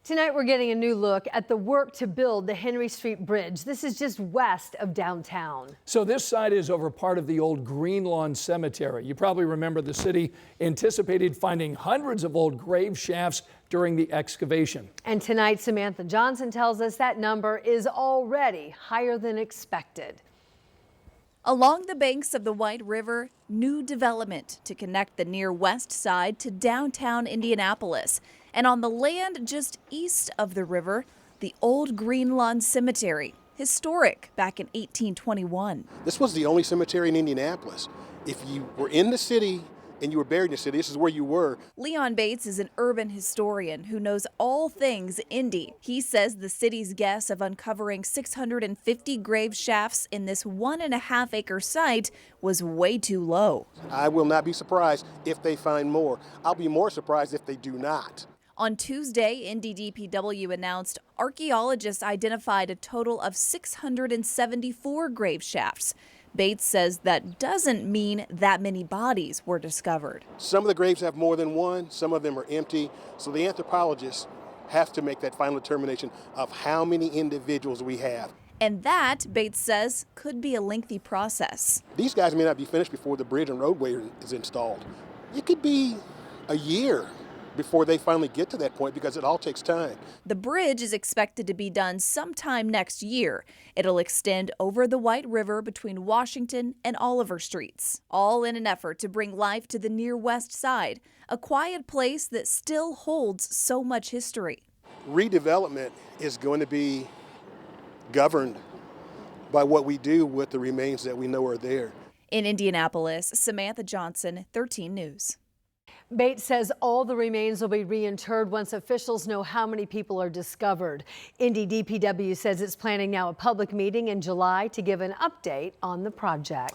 Tonight we're getting a new look at the work to build the Henry Street Bridge. This is just west of downtown. So this site is over part of the old Green Lawn Cemetery. You probably remember the city anticipated finding hundreds of old grave shafts during the excavation. And tonight Samantha Johnson tells us that number is already higher than expected. Along the banks of the White River, new development to connect the near west side to downtown Indianapolis. And on the land just east of the river, the old Green Lawn Cemetery, historic back in 1821. This was the only cemetery in Indianapolis. If you were in the city and you were buried in the city, this is where you were. Leon Bates is an urban historian who knows all things Indy. He says the city's guess of uncovering 650 grave shafts in this 1.5-acre site was way too low. I will not be surprised if they find more. I'll be more surprised if they do not. On Tuesday, Indy DPW announced archaeologists identified a total of 674 grave shafts. Bates says that doesn't mean that many bodies were discovered. Some of the graves have more than one, some of them are empty, so the anthropologists have to make that final determination of how many individuals we have. And that, Bates says, could be a lengthy process. These guys may not be finished before the bridge and roadway is installed. It could be a year before they finally get to that point because it all takes time. The bridge is expected to be done sometime next year. It'll extend over the White River between Washington and Oliver Streets, all in an effort to bring life to the near west side, a quiet place that still holds so much history. Redevelopment is going to be governed by what we do with the remains that we know are there. In Indianapolis, Samantha Johnson, 13 News. Bates says all the remains will be reinterred once officials know how many people are discovered. Indy DPW says it's planning now a public meeting in July to give an update on the project.